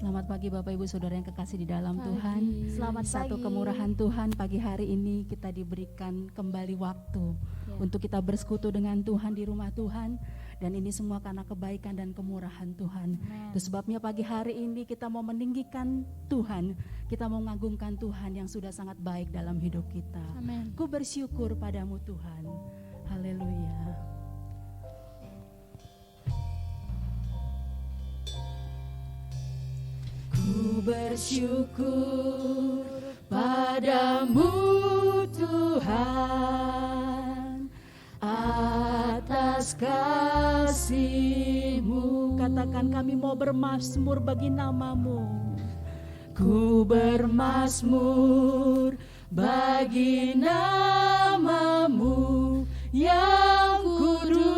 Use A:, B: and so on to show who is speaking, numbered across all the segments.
A: Selamat pagi Bapak Ibu Saudara yang kekasih di dalam
B: Pagi.
A: Tuhan.
B: Selamat
A: Satu
B: pagi.
A: kemurahan Tuhan, pagi hari ini kita diberikan kembali waktu untuk kita bersekutu dengan Tuhan di rumah Tuhan. Dan ini semua karena kebaikan dan kemurahan Tuhan. Itu sebabnya pagi hari ini kita mau meninggikan Tuhan, kita mau mengagungkan Tuhan yang sudah sangat baik dalam hidup kita.
B: Amin.
A: Ku bersyukur padamu Tuhan. Haleluya. Ku bersyukur padamu Tuhan atas kasih-Mu. Katakan, kami mau bermazmur bagi nama-Mu. Ku bermazmur bagi nama-Mu yang kudus.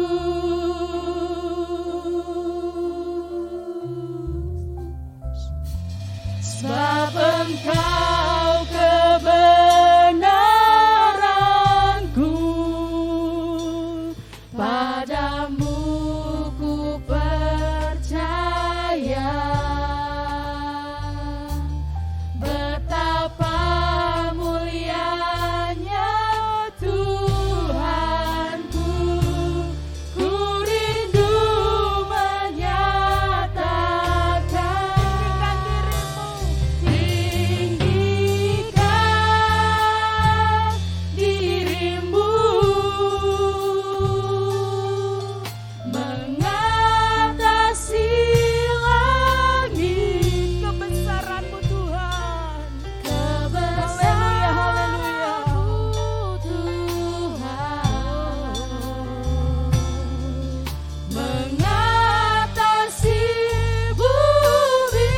A: Sebab Engkau kebenaranku, padamu ku percaya. Betapa mulianya Tuhanku, ku rindu menyatakan tinggikan dirimu, mengatasi langit. Kebesaran-Mu Tuhan, kebesaran-Mu Tuhan, mengatasi bumi.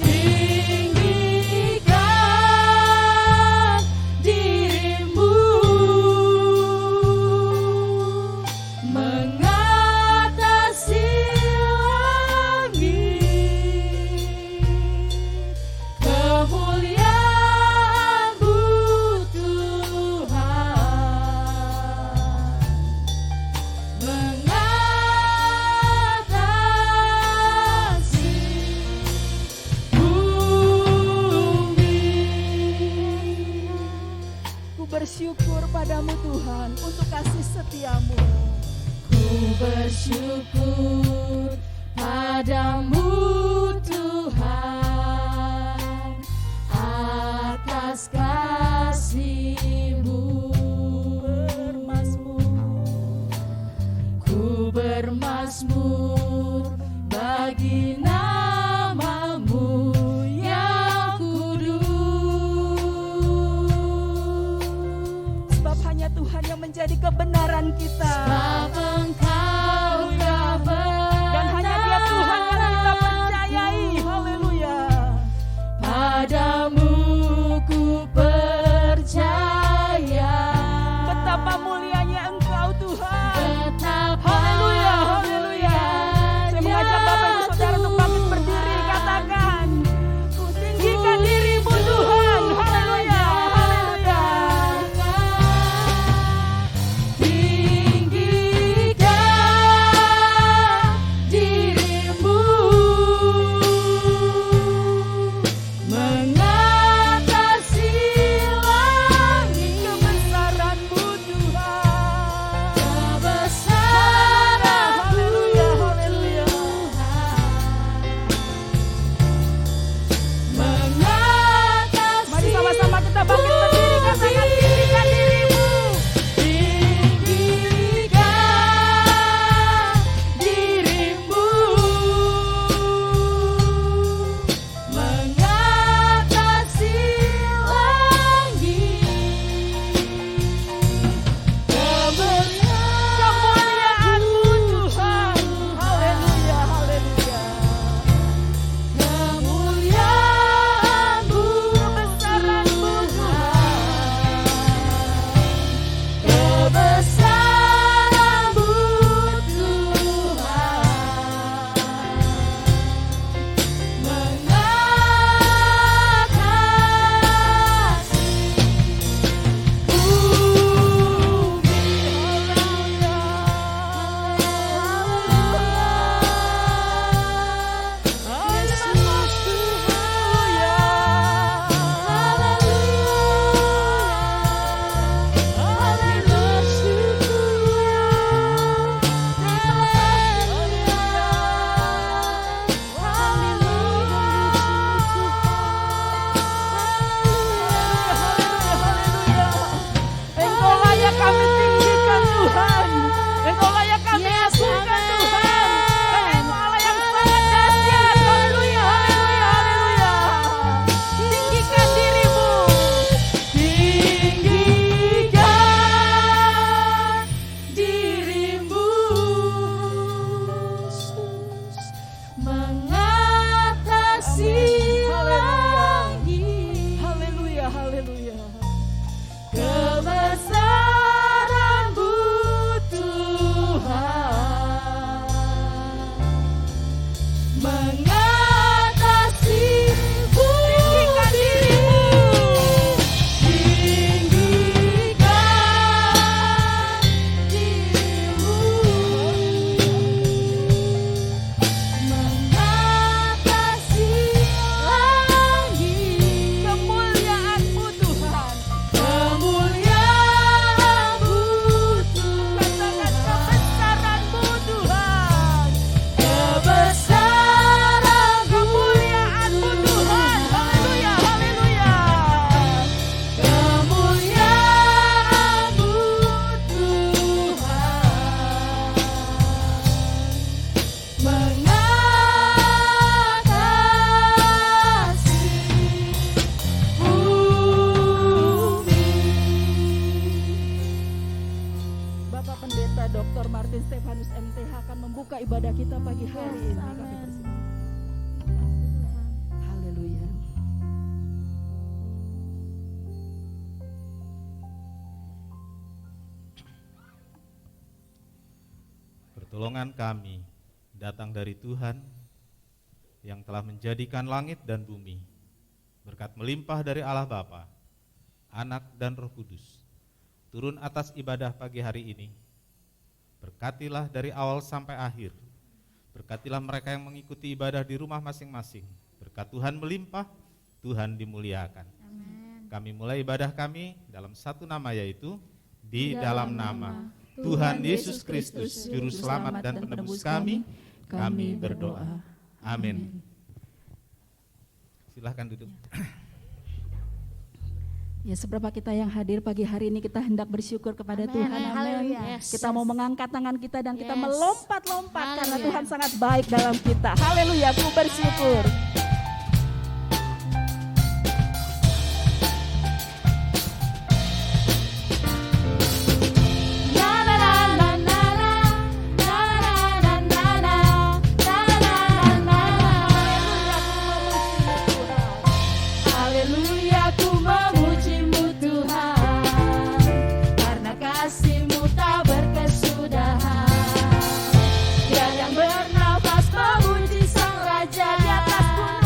A: Tinggikan dirimu, mengatasi langit. Kemuliaan-Mu Tuhan, mengatasi bumi.
B: Ku bersyukur padamu Tuhan untuk kasih setia-Mu.
A: Ku bersyukur padamu Tuhan atas kasih-Mu. Ku bermazmur bagi nama-Mu yang kudus.
B: Sebab hanya Tuhan yang menjadi kebenaran kita.
A: Sebab Engkau
B: Dan hanya Dia Tuhan yang kita percayai. Haleluya.
A: padamu ku percaya.
B: Betapa mulianya Engkau Tuhan.
A: Betapa
B: Haleluya, haleluya. Saya mengajak Bapak Ibu Saudara untuk bangkit berdiri, katakan, ku tinggikan dirimu Tuhan. Haleluya, haleluya.
A: tinggikan serta Dr. Martin Stefanus MTH akan membuka ibadah kita pagi hari ini. Kami bersyukur. Haleluya.
C: Pertolongan kami datang dari Tuhan yang telah menjadikan langit dan bumi. Berkat melimpah dari Allah Bapa, Anak dan Roh Kudus turun atas ibadah pagi hari ini. Berkatilah dari awal sampai akhir. Berkatilah mereka yang mengikuti ibadah di rumah masing-masing. Berkat Tuhan melimpah, Tuhan dimuliakan.
D: Amen.
C: Kami mulai ibadah kami dalam satu nama, yaitu di dalam nama Tuhan Yesus Kristus, Juru Selamat dan Penebus kami berdoa. Amin. Silahkan duduk.
A: Ya, seberapa kita yang hadir pagi hari ini kita hendak bersyukur kepada
D: Amen.
A: Tuhan. Amin.
D: Haleluya.
A: Kita mau mengangkat tangan kita dan kita
D: Yes.
A: melompat-lompat karena
D: Haleluya.
A: Tuhan sangat baik dalam kita. Haleluya, aku bersyukur.
D: Haleluya, ku memujimu Tuhan, karena kasih-Mu tak berkesudahan. Dia yang bernafas memuji Sang Raja di atas gunung.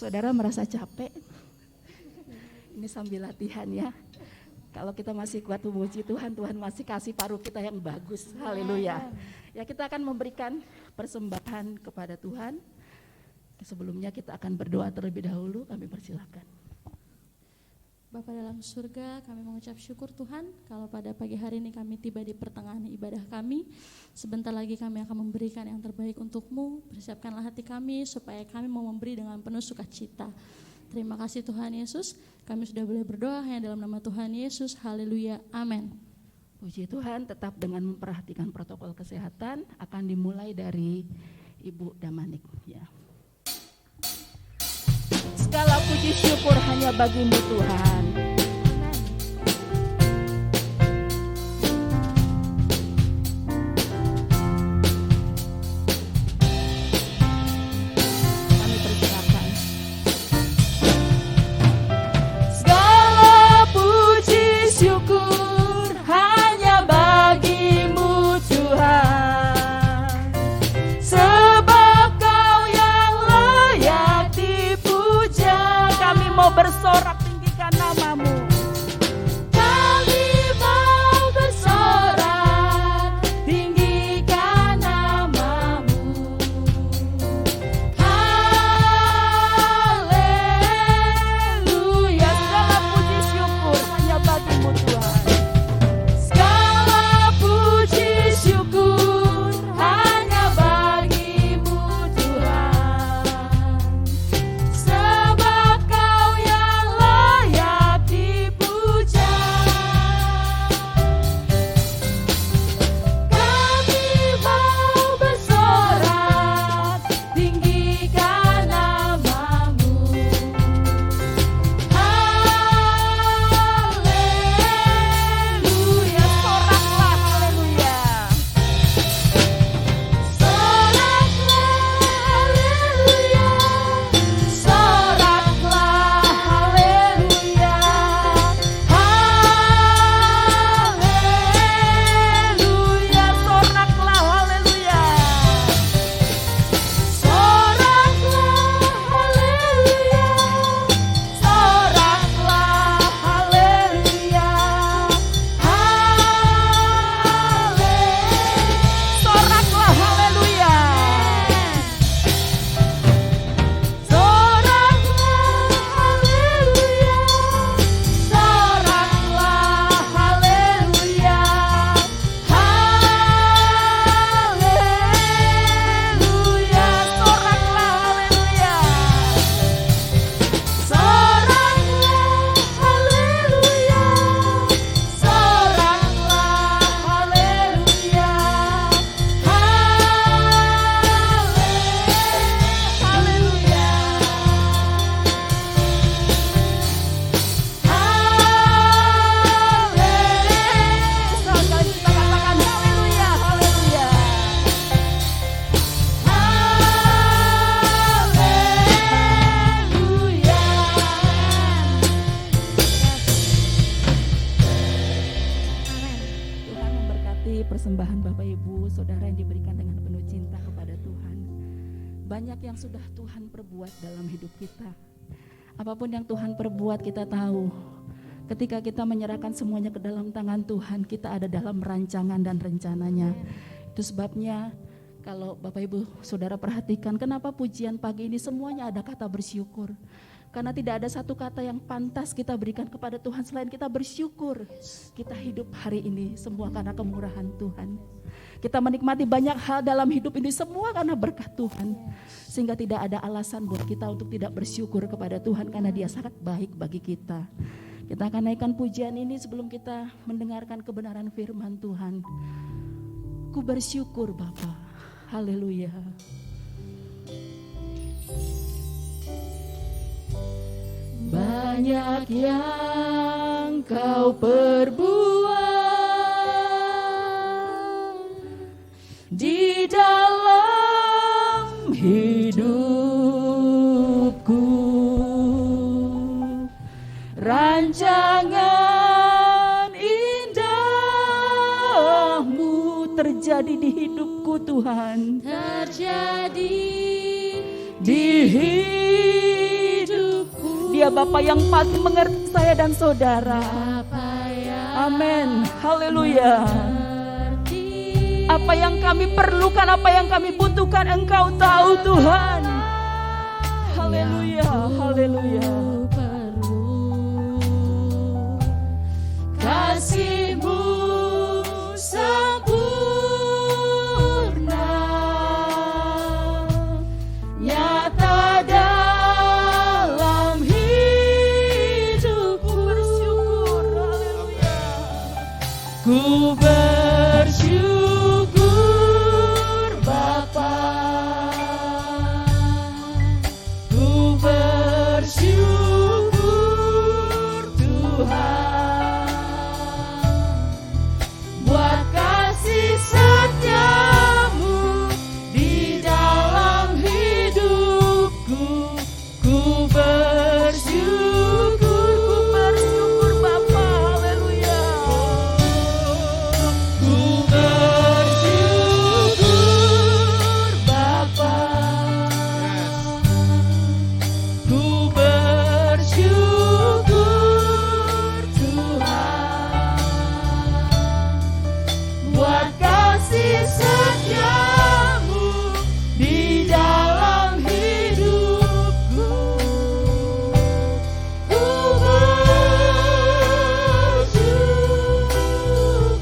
A: Saudara merasa capek? Ini sambil latihan ya. Kalau kita masih kuat memuji Tuhan, Tuhan masih kasih paruh kita yang bagus. Haleluya. Ya, kita akan memberikan persembahan kepada Tuhan. Sebelumnya kita akan berdoa terlebih dahulu. Kami persilakan.
D: Bapa dalam surga, kami mengucap syukur Tuhan kalau pada pagi hari ini kami tiba di pertengahan ibadah kami. Sebentar lagi kami akan memberikan yang terbaik untuk-Mu. Persiapkanlah hati kami supaya kami mau memberi dengan penuh sukacita. Terima kasih Tuhan Yesus, kami sudah boleh berdoa hanya dalam nama Tuhan Yesus. Haleluya, amin.
A: Puji Tuhan, tetap dengan memperhatikan protokol kesehatan akan dimulai dari Ibu Damanik ya. Segala puji syukur hanya bagi-Mu Tuhan. Kami persilakan.
D: Segala puji syukur hanya bagi-Mu Tuhan, sebab Kau yang layak dipuja.
B: Kami mau bersorak tinggikan nama-Mu.
D: Kami mau bersorak tinggikan nama-Mu. Haleluya.
B: Segala puji syukur hanya bagi-Mu Tuhan.
D: Segala puji syukur hanya bagi-Mu Tuhan, sebab Kau yang layak dipuja. Kami mau bersorak tinggikan nama-Mu. Haleluya.
B: Soraklah, haleluya.
D: Soraklah haleluya. Haleluya.
B: Soraklah, haleluya.
D: Soraklah haleluya. Soraklah haleluya.
B: Soraklah, haleluya. Sekali kita katakan haleluya, haleluya.
A: Tuhan memberkati persembahan Bapak Ibu, Saudara yang diberikan dengan penuh cinta kepada Tuhan. Banyak yang sudah Tuhan perbuat dalam hidup kita. Apapun yang Tuhan perbuat kita tahu. Ketika kita menyerahkan semuanya ke dalam tangan Tuhan, kita ada dalam rancangan dan rencananya. Itu sebabnya kalau Bapak Ibu Saudara perhatikan, kenapa pujian pagi ini semuanya ada kata bersyukur. Karena tidak ada satu kata yang pantas kita berikan kepada Tuhan selain kita bersyukur. Kita hidup hari ini semua karena kemurahan Tuhan. Kita menikmati banyak hal dalam hidup ini semua karena berkat Tuhan. Sehingga tidak ada alasan buat kita untuk tidak bersyukur kepada Tuhan karena Dia sangat baik bagi kita. Kita akan naikkan pujian ini sebelum kita mendengarkan kebenaran firman Tuhan. Ku bersyukur Bapa. Haleluya. Banyak yang Kau perbuat di dalam hidupku. Rancangan indahmu terjadi di hidupku Tuhan.
D: Terjadi
A: Di hidupku
B: Dia Bapa yang paling mengerti saya dan saudara. Amin. Haleluya. Apa yang kami perlukan, apa yang kami butuhkan, Engkau tahu Tuhan. Haleluya, haleluya.
D: Kasih-Mu sempurna, nyata dalam hidupku.
B: Bersyukur, haleluya.
D: Ku bersyukur Bapa, ku bersyukur Tuhan, buat kasih setiamu di dalam hidupku. Ku bersyukur
B: Bapa, haleluya.
D: Ku bersyukur Bapa, ku bersyukur Tuhan, buat kasih setiamu di dalam hidupku. Ku bersyukur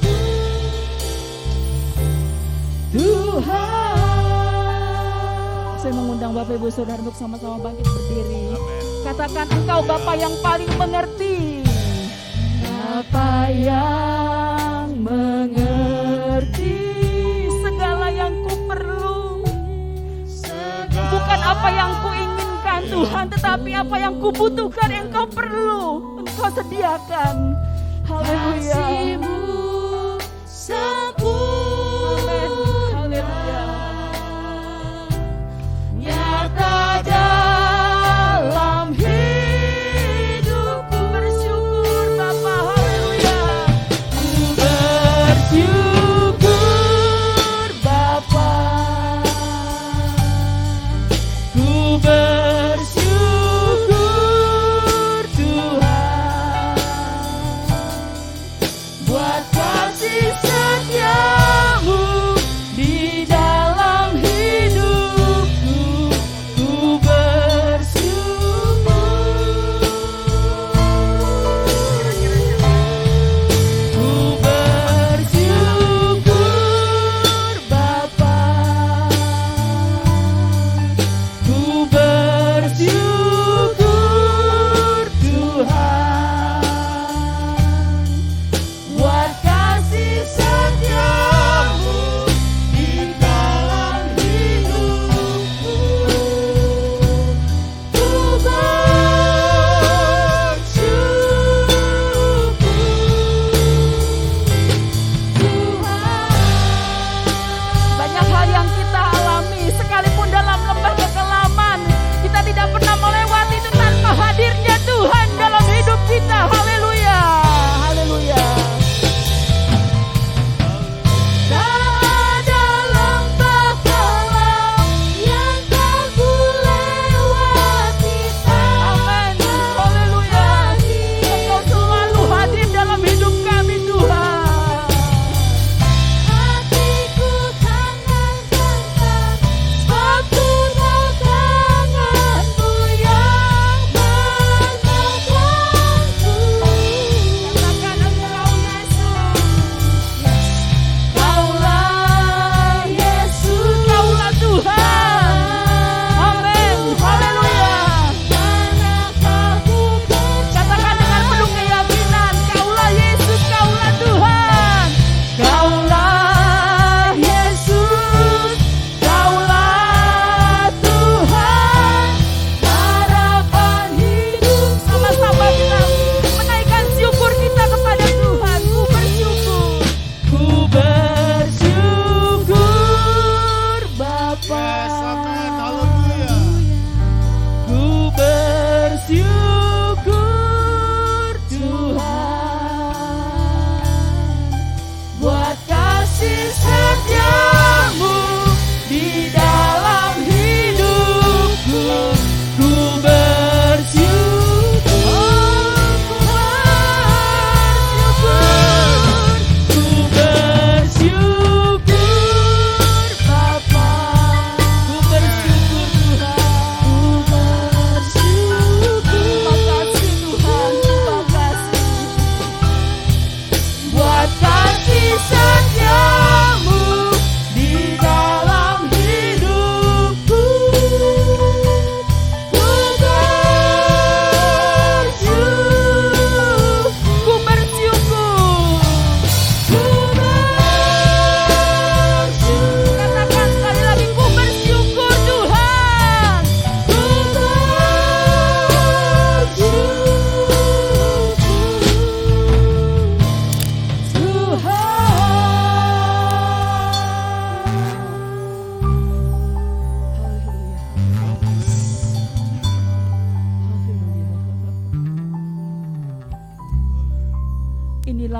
D: Tuhan.
B: Saya mengundang Bapak Ibu Saudara untuk sama-sama bangkit berdiri. Katakan, Engkau Bapa yang paling mengerti.
D: Bapa yang mengerti
B: Segala yang ku perlu, bukan apa yang ku inginkan Tuhan, tetapi apa yang ku butuhkan Engkau perlu, Engkau sediakan. Haleluya.
D: kasih-Mu sempurna,
B: Haleluya.
D: nyata dalam hidupku.
B: Bersyukur Bapa, haleluya.
D: Ku bersyukur Bapa, ku bersyukur Tuhan, buat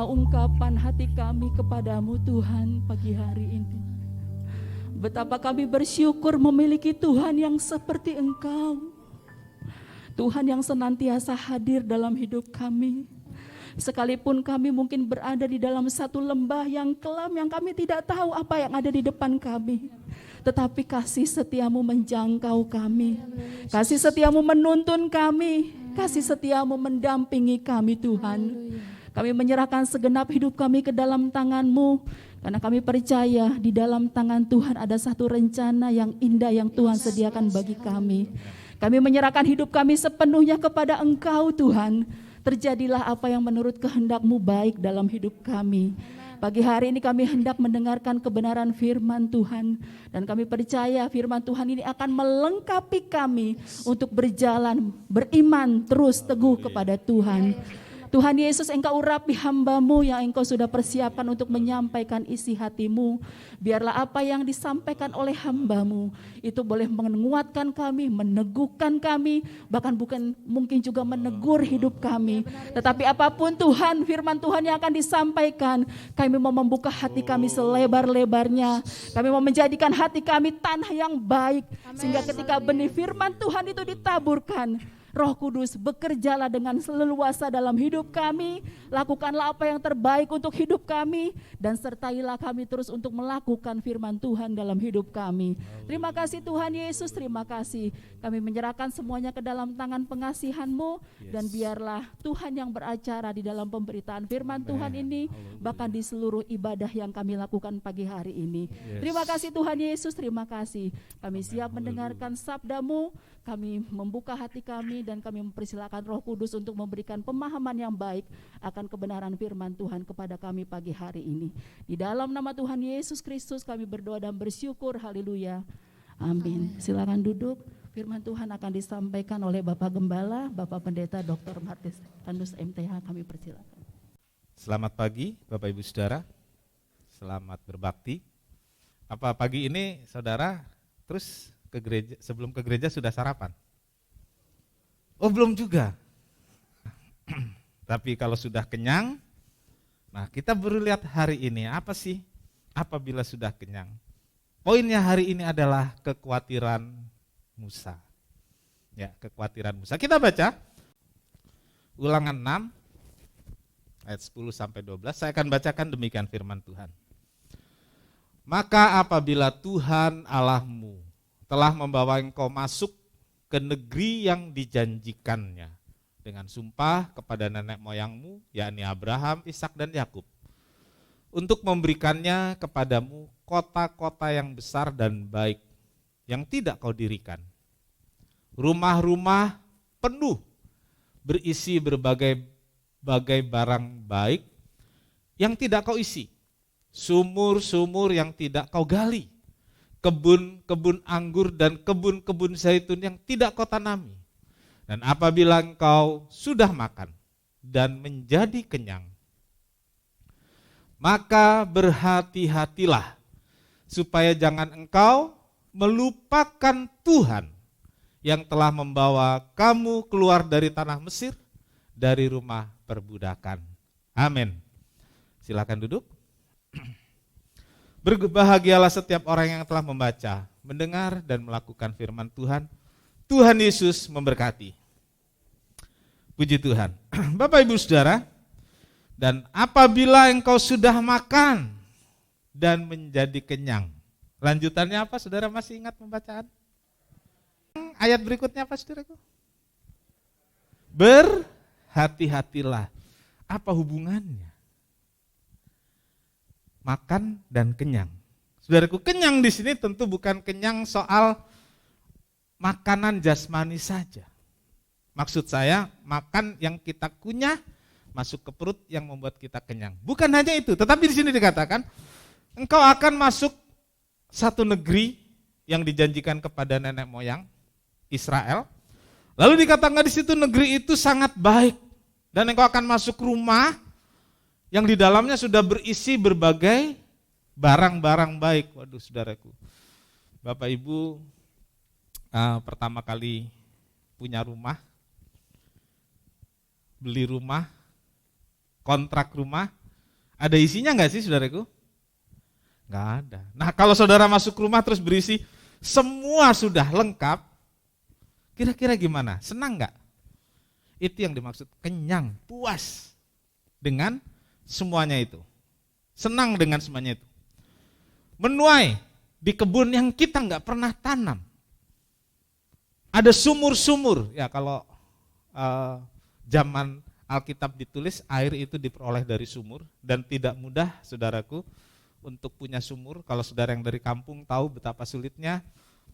A: ungkapan hati kami kepadamu Tuhan pagi hari ini. Betapa kami bersyukur memiliki Tuhan yang seperti Engkau. Tuhan yang senantiasa hadir dalam hidup kami. Sekalipun kami mungkin berada di dalam satu lembah yang kelam yang kami tidak tahu apa yang ada di depan kami. Tetapi kasih setiamu menjangkau kami. Kasih setiamu menuntun kami. Kasih setiamu mendampingi kami Tuhan. Kami menyerahkan segenap hidup kami ke dalam tangan-Mu. Karena kami percaya di dalam tangan Tuhan ada satu rencana yang indah yang Tuhan sediakan bagi kami. Kami menyerahkan hidup kami sepenuhnya kepada Engkau Tuhan. Terjadilah apa yang menurut kehendak-Mu baik dalam hidup kami. Pagi hari ini kami hendak mendengarkan kebenaran firman Tuhan. Dan kami percaya firman Tuhan ini akan melengkapi kami untuk berjalan, beriman terus teguh kepada Tuhan. Tuhan Yesus, Engkau urapi hamba-Mu yang Engkau sudah persiapkan untuk menyampaikan isi hati-Mu. Biarlah apa yang disampaikan oleh hamba-Mu itu boleh menguatkan kami, meneguhkan kami, bahkan bukan mungkin juga menegur hidup kami. Tetapi apapun Tuhan, firman Tuhan yang akan disampaikan, kami mau membuka hati kami selebar-lebarnya. Kami mau menjadikan hati kami tanah yang baik, sehingga ketika benih firman Tuhan itu ditaburkan, Roh Kudus, bekerjalah dengan seleluasa dalam hidup kami. Lakukanlah apa yang terbaik untuk hidup kami. Dan sertailah kami terus untuk melakukan firman Tuhan dalam hidup kami. Terima kasih Tuhan Yesus, terima kasih. Kami menyerahkan semuanya ke dalam tangan pengasihan-Mu. Dan biarlah Tuhan yang beracara di dalam pemberitaan firman Tuhan ini. Bahkan di seluruh ibadah yang kami lakukan pagi hari ini. Terima kasih Tuhan Yesus, terima kasih. Kami siap mendengarkan sabda-Mu. Kami membuka hati kami dan kami mempersilakan Roh Kudus untuk memberikan pemahaman yang baik akan kebenaran firman Tuhan kepada kami pagi hari ini. Di dalam nama Tuhan Yesus Kristus kami berdoa dan bersyukur. Haleluya. Amin. Silakan duduk. Firman Tuhan akan disampaikan oleh Bapak Gembala, Bapak Pendeta Dr. Martis Tandus MTH. Kami persilakan.
C: Selamat pagi Bapak Ibu Saudara. Selamat berbakti. Apa pagi ini saudara terus ke gereja, sebelum ke gereja sudah sarapan? Oh belum juga. Tapi kalau sudah kenyang, nah kita baru lihat hari ini apa sih apabila sudah kenyang. Poinnya hari ini adalah kekhawatiran Musa. Ya, kekhawatiran Musa. Kita baca Ulangan 6 ayat 10 sampai 12. Saya akan bacakan demikian firman Tuhan. Maka apabila Tuhan Allahmu telah membawa engkau masuk ke negeri yang dijanjikannya dengan sumpah kepada nenek moyangmu, yakni Abraham, Ishak dan Yakub, untuk memberikannya kepadamu kota-kota yang besar dan baik yang tidak kau dirikan, rumah-rumah penuh berisi berbagai barang baik yang tidak kau isi, sumur-sumur yang tidak kau gali, kebun-kebun anggur dan kebun-kebun zaitun yang tidak kau tanami. Dan apabila engkau sudah makan dan menjadi kenyang, maka berhati-hatilah supaya jangan engkau melupakan Tuhan yang telah membawa kamu keluar dari tanah Mesir, dari rumah perbudakan. Amin. Silakan duduk. Berbahagialah setiap orang yang telah membaca, mendengar dan melakukan firman Tuhan. Tuhan Yesus memberkati. Puji Tuhan. Bapak Ibu Saudara, dan apabila engkau sudah makan dan menjadi kenyang. Lanjutannya apa? Saudara masih ingat pembacaan? Ayat berikutnya apa saudaraku? Berhati-hatilah. Apa hubungannya? Makan dan kenyang. Saudaraku, kenyang di sini tentu bukan kenyang soal makanan jasmani saja. Maksud saya, makan yang kita kunyah masuk ke perut yang membuat kita kenyang. Bukan hanya itu, tetapi di sini dikatakan engkau akan masuk satu negeri yang dijanjikan kepada nenek moyang Israel. Lalu dikatakan di situ negeri itu sangat baik dan engkau akan masuk rumah yang di dalamnya sudah berisi berbagai barang-barang baik. Waduh saudaraku, Bapak Ibu pertama kali punya rumah, beli rumah, kontrak rumah, Ada isinya nggak sih saudaraku? Nggak ada. Nah kalau saudara masuk rumah terus berisi semua sudah lengkap, kira-kira gimana? Senang nggak? Itu yang dimaksud kenyang, puas dengan semuanya itu. Senang dengan semuanya itu. Menuai di kebun yang kita nggak pernah tanam. Ada sumur-sumur, ya kalau zaman Alkitab ditulis air itu diperoleh dari sumur dan tidak mudah saudaraku untuk punya sumur. Kalau saudara yang dari kampung tahu betapa sulitnya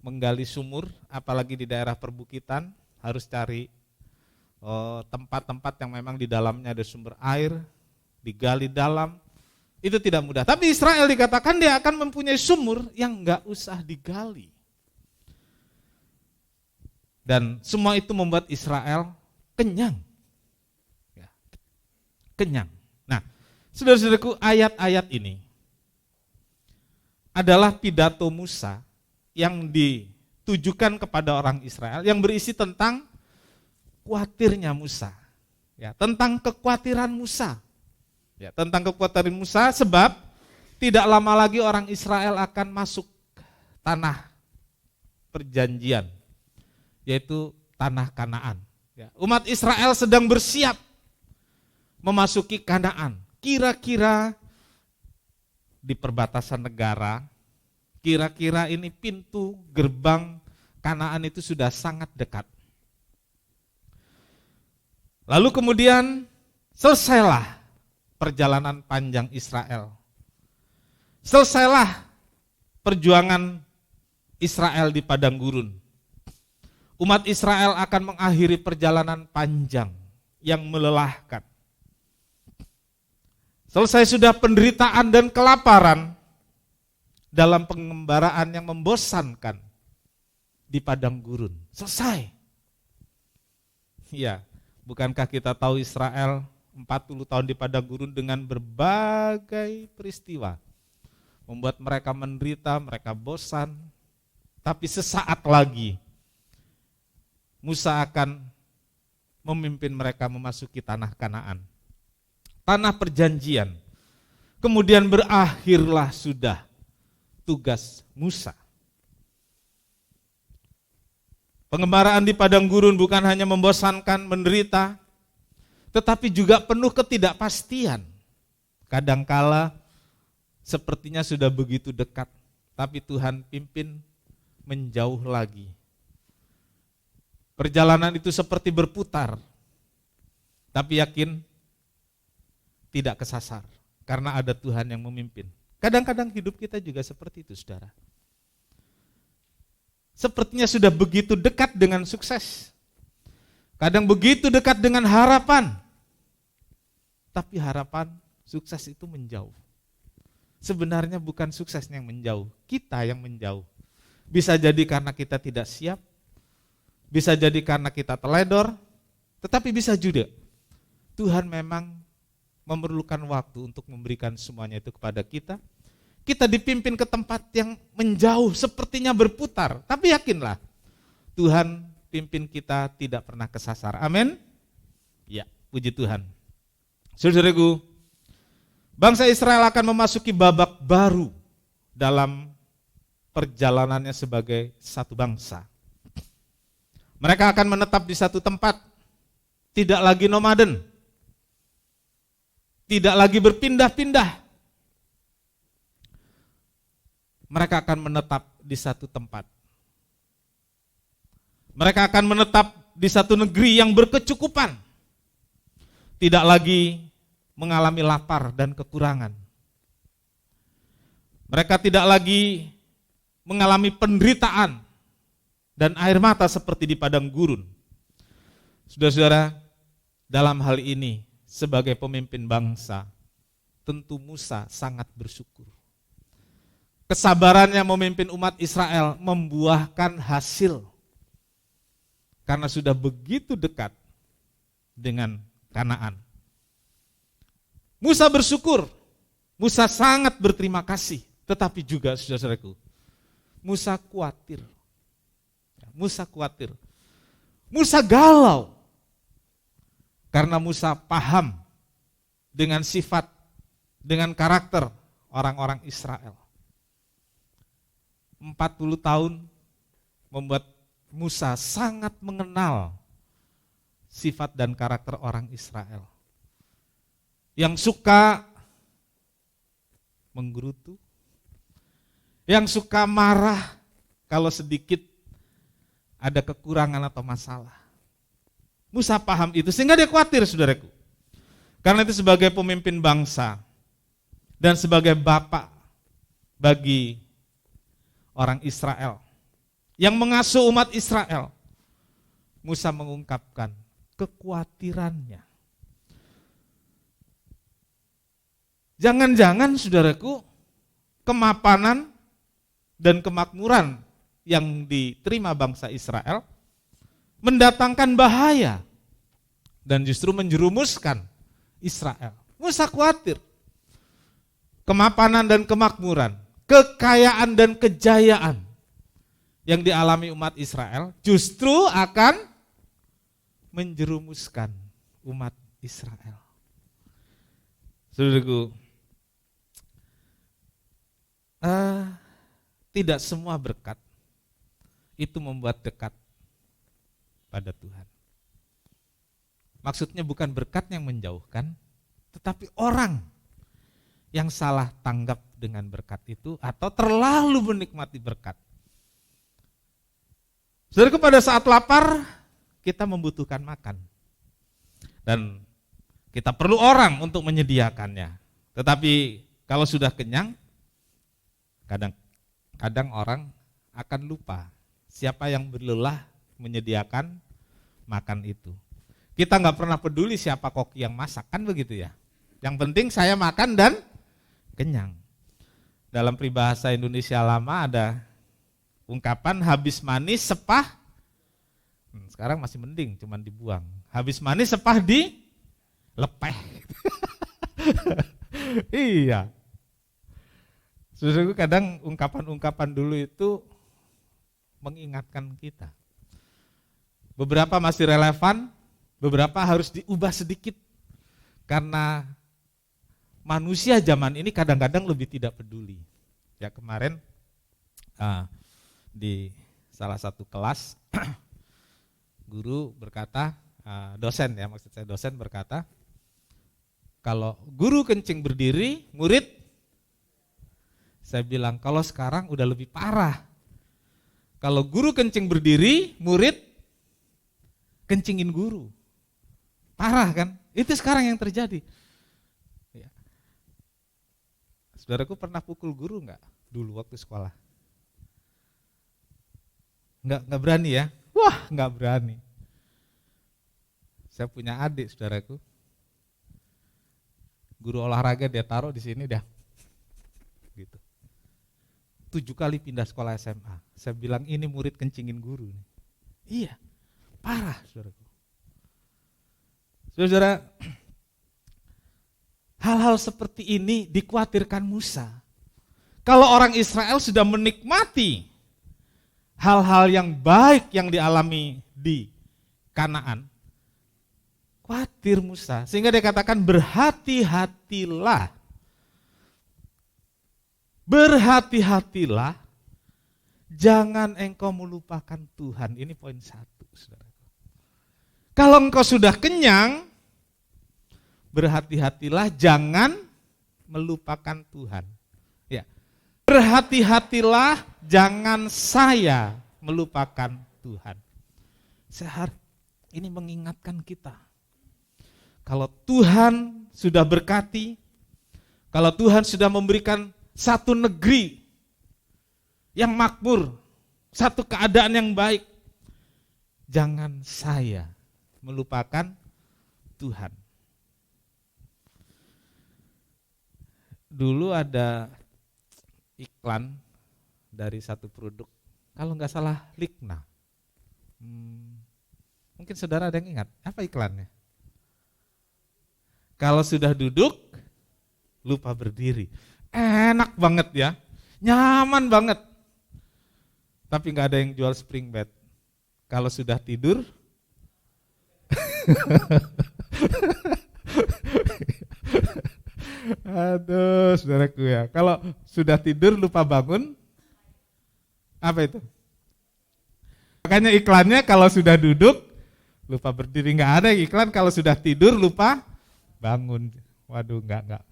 C: menggali sumur, apalagi di daerah perbukitan harus cari tempat-tempat yang memang di dalamnya ada sumber air, digali dalam, itu tidak mudah. Tapi Israel dikatakan dia akan mempunyai sumur yang enggak usah digali. Dan semua itu membuat Israel kenyang. Ya, kenyang. Nah, saudara-saudaraku, ayat-ayat ini adalah pidato Musa yang ditujukan kepada orang Israel yang berisi tentang khawatirnya Musa. Ya, tentang kekhawatiran Musa. Ya, tentang kekhawatiran Musa sebab tidak lama lagi orang Israel akan masuk tanah perjanjian, yaitu tanah Kanaan. Ya, umat Israel sedang bersiap memasuki Kanaan. Kira-kira di perbatasan negara, kira-kira ini pintu gerbang Kanaan itu sudah sangat dekat. Lalu kemudian selesailah perjalanan panjang Israel. Selesailah perjuangan Israel di padang gurun. Umat Israel akan mengakhiri perjalanan panjang yang melelahkan. Selesai sudah penderitaan dan kelaparan dalam pengembaraan yang membosankan di padang gurun. Selesai. Ya, bukankah kita tahu Israel 40 tahun di padang gurun dengan berbagai peristiwa. Membuat mereka menderita, mereka bosan. Tapi sesaat lagi Musa akan memimpin mereka memasuki tanah Kanaan. Tanah perjanjian. Kemudian berakhirlah sudah tugas Musa. Pengembaraan di padang gurun bukan hanya membosankan, menderita, tetapi juga penuh ketidakpastian. Kadangkala sepertinya sudah begitu dekat, tapi Tuhan pimpin menjauh lagi. Perjalanan itu seperti berputar, tapi yakin tidak kesasar, karena ada Tuhan yang memimpin. Kadang-kadang hidup kita juga seperti itu, saudara. Sepertinya sudah begitu dekat dengan sukses. Kadang begitu dekat dengan harapan. Tapi harapan sukses itu menjauh. Sebenarnya bukan suksesnya yang menjauh, kita yang menjauh. Bisa jadi karena kita tidak siap, bisa jadi karena kita teledor, tetapi bisa juga Tuhan memang memerlukan waktu untuk memberikan semuanya itu kepada kita. Kita dipimpin ke tempat yang menjauh, sepertinya berputar, tapi yakinlah Tuhan pimpin kita tidak pernah kesasar. Amin. Ya, puji Tuhan. Saudaraku, bangsa Israel akan memasuki babak baru dalam perjalanannya sebagai satu bangsa. Mereka akan menetap di satu tempat, tidak lagi nomaden, tidak lagi berpindah-pindah. Mereka akan menetap di satu tempat. Mereka akan menetap di satu negeri yang berkecukupan, tidak lagi mengalami lapar dan kekurangan. Mereka tidak lagi mengalami penderitaan dan air mata seperti di padang gurun. Saudara-saudara, dalam hal ini sebagai pemimpin bangsa, tentu Musa sangat bersyukur. Kesabarannya memimpin umat Israel membuahkan hasil. Karena sudah begitu dekat dengan Kanaan. Musa bersyukur, Musa sangat berterima kasih, tetapi juga saudara-saudaraku, Musa khawatir. Musa khawatir. Musa galau. Karena Musa paham dengan sifat dengan karakter orang-orang Israel. 40 tahun membuat Musa sangat mengenal sifat dan karakter orang Israel. Yang suka menggerutu, yang suka marah kalau sedikit ada kekurangan atau masalah. Musa paham itu sehingga dia khawatir, saudaraku. Karena itu sebagai pemimpin bangsa dan sebagai bapak bagi orang Israel yang mengasuh umat Israel, Musa mengungkapkan kekhawatirannya. Jangan-jangan, saudaraku, kemapanan dan kemakmuran yang diterima bangsa Israel mendatangkan bahaya dan justru menjerumuskan Israel. Musa khawatir. Kemapanan dan kemakmuran, kekayaan dan kejayaan yang dialami umat Israel justru akan menjerumuskan umat Israel. Saudaraku, tidak semua berkat itu membuat dekat pada Tuhan. Maksudnya bukan berkat yang menjauhkan, tetapi orang yang salah tanggap dengan berkat itu atau terlalu menikmati berkat. Saudaraku, pada saat lapar kita membutuhkan makan dan kita perlu orang untuk menyediakannya. Tetapi kalau sudah kenyang, kadang orang akan lupa siapa yang berlelah menyediakan makan itu. Kita nggak pernah peduli siapa koki yang masak, kan begitu ya. Yang penting saya makan dan kenyang. Dalam peribahasa Indonesia lama ada ungkapan habis manis sepah, sekarang masih mending cuman dibuang. Habis manis sepah dilepeh. Iya. Saudaraku, kadang ungkapan-ungkapan dulu itu mengingatkan kita. Beberapa masih relevan, beberapa harus diubah sedikit. Karena manusia zaman ini kadang-kadang lebih tidak peduli. Ya, kemarin di salah satu kelas guru berkata, dosen ya maksud saya, dosen berkata, kalau guru kencing berdiri, murid, saya bilang kalau sekarang udah lebih parah. Kalau guru kencing berdiri, murid kencingin guru. Parah kan? Itu sekarang yang terjadi. Ya. Saudaraku pernah pukul guru enggak dulu waktu sekolah? Enggak berani ya? Wah, enggak berani. Saya punya adik, saudaraku. Guru olahraga dia taruh di sini dah. Gitu. 7 kali pindah sekolah SMA. Saya bilang ini murid kencingin guru. Iya, parah, saudaraku. Saudara, hal-hal seperti ini dikhawatirkan Musa. Kalau orang Israel sudah menikmati hal-hal yang baik yang dialami di Kanaan, khawatir Musa. Sehingga dia katakan berhati-hatilah. Berhati-hatilah, jangan engkau melupakan Tuhan. Ini poin 1, saudara. Kalau engkau sudah kenyang, berhati-hatilah, jangan melupakan Tuhan. Ya, berhati-hatilah, jangan saya melupakan Tuhan. Ini mengingatkan kita. Kalau Tuhan sudah berkati, kalau Tuhan sudah memberikan satu negeri yang makmur, satu keadaan yang baik, jangan saya melupakan Tuhan. Dulu ada iklan dari satu produk, kalau nggak salah Likna. Mungkin saudara ada yang ingat, apa iklannya? Kalau sudah duduk, lupa berdiri. Enak banget ya, nyaman banget. Tapi nggak ada yang jual spring bed. Kalau sudah tidur, Aduh, saudaraku ya. Kalau sudah tidur lupa bangun, apa itu? Makanya iklannya kalau sudah duduk lupa berdiri, nggak ada iklan kalau sudah tidur lupa bangun. Waduh, enggak.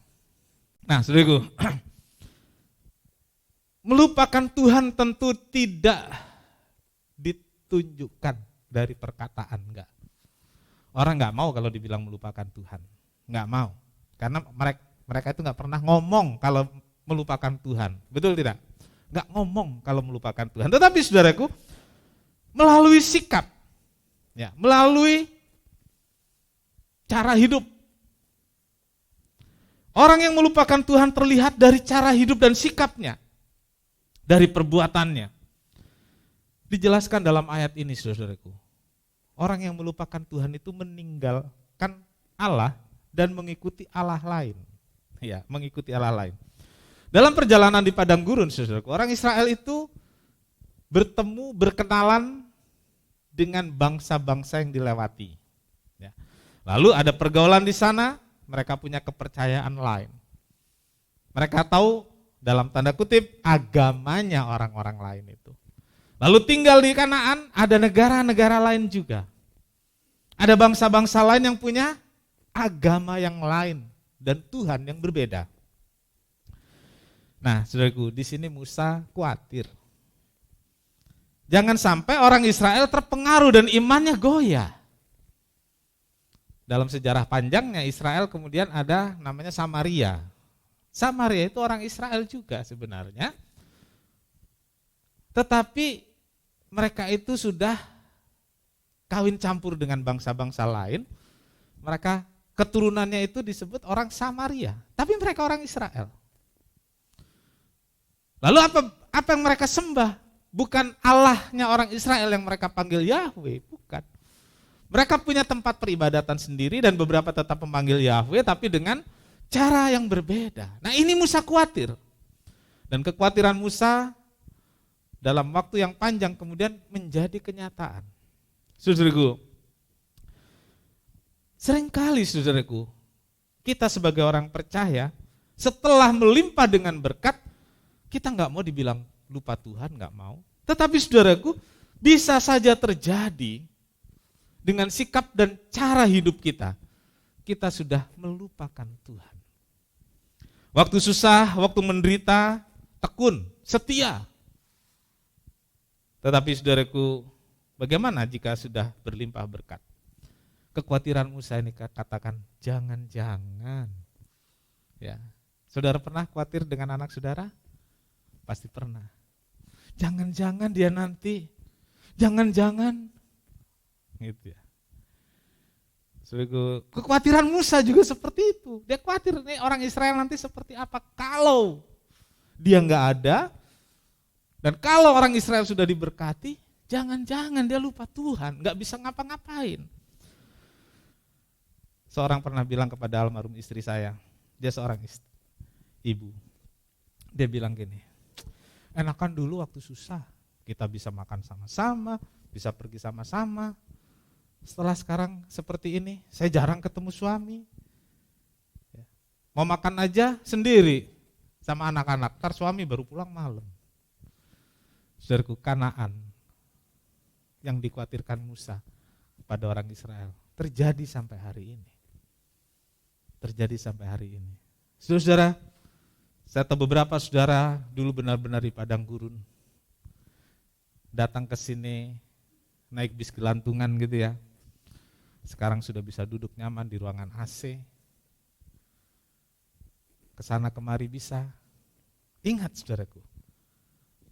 C: Nah, saudaraku, melupakan Tuhan tentu tidak ditunjukkan dari perkataan, enggak. Orang nggak mau kalau dibilang melupakan Tuhan, nggak mau, karena mereka itu nggak pernah ngomong kalau melupakan Tuhan, betul tidak? Nggak ngomong kalau melupakan Tuhan. Tetapi saudaraku, melalui sikap, ya, melalui cara hidup, orang yang melupakan Tuhan terlihat dari cara hidup dan sikapnya, dari perbuatannya. Dijelaskan dalam ayat ini, saudaraku. Orang yang melupakan Tuhan itu meninggalkan Allah dan mengikuti Allah lain. Ya, mengikuti Allah lain. Dalam perjalanan di padang gurun, saudaraku, orang Israel itu berkenalan dengan bangsa-bangsa yang dilewati. Ya. Lalu ada pergaulan di sana, mereka punya kepercayaan lain. Mereka tahu dalam tanda kutip agamanya orang-orang lain itu. Lalu tinggal di Kanaan, ada negara-negara lain juga. Ada bangsa-bangsa lain yang punya agama yang lain dan Tuhan yang berbeda. Nah, saudaraku, di sini Musa khawatir. Jangan sampai orang Israel terpengaruh dan imannya goyah. Dalam sejarah panjangnya Israel kemudian ada namanya Samaria. Samaria itu orang Israel juga sebenarnya. Tetapi mereka itu sudah kawin campur dengan bangsa-bangsa lain. Mereka keturunannya itu disebut orang Samaria, tapi mereka orang Israel. Lalu apa yang mereka sembah? Bukan Allahnya orang Israel yang mereka panggil Yahweh, bukan. Mereka punya tempat peribadatan sendiri dan beberapa tetap memanggil Yahweh tapi dengan cara yang berbeda. Nah, ini Musa khawatir. Dan kekhawatiran Musa dalam waktu yang panjang kemudian menjadi kenyataan. Saudaraku, seringkali saudaraku, kita sebagai orang percaya setelah melimpah dengan berkat, kita nggak mau dibilang lupa Tuhan, nggak mau. Tetapi saudaraku, bisa saja terjadi dengan sikap dan cara hidup kita, kita sudah melupakan Tuhan. Waktu susah, waktu menderita, tekun, setia. Tetapi saudaraku, bagaimana jika sudah berlimpah berkat? Kekhawatiran Musa ini katakan, jangan-jangan. Ya, saudara pernah khawatir dengan anak saudara? Pasti pernah. Jangan-jangan dia nanti, jangan-jangan. Gitu ya. Saudaraku, kekhawatiran Musa juga seperti itu. Dia khawatir nih orang Israel nanti seperti apa kalau dia nggak ada. Dan kalau orang Israel sudah diberkati, jangan-jangan dia lupa Tuhan, nggak bisa ngapa-ngapain. Seorang pernah bilang kepada almarhum istri saya, dia seorang ibu. Dia bilang gini, enakan dulu waktu susah, kita bisa makan sama-sama, bisa pergi sama-sama. Setelah sekarang seperti ini, saya jarang ketemu suami. Mau makan aja sendiri sama anak-anak, ntar suami baru pulang malam. Saudaraku, Kanaan yang dikhawatirkan Musa pada orang Israel terjadi sampai hari ini. Terjadi sampai hari ini. Saudara, saya tahu beberapa saudara dulu benar-benar di padang gurun. Datang ke sini naik bis gelantungan gitu ya. Sekarang sudah bisa duduk nyaman di ruangan AC. Kesana kemari bisa. Ingat saudaraku,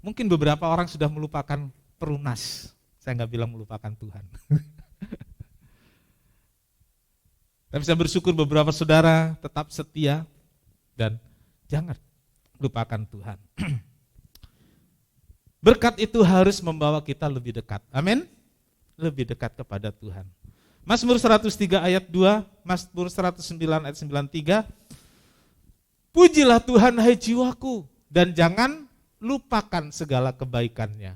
C: mungkin beberapa orang sudah melupakan perunas. Saya nggak bilang melupakan Tuhan. Tapi saya bersyukur beberapa saudara tetap setia dan jangan lupakan Tuhan. Berkat itu harus membawa kita lebih dekat. Amin. Lebih dekat kepada Tuhan. Mazmur 103 ayat 2, Mazmur 109 ayat 93. Pujilah Tuhan hai jiwaku dan jangan lupakan segala kebaikannya.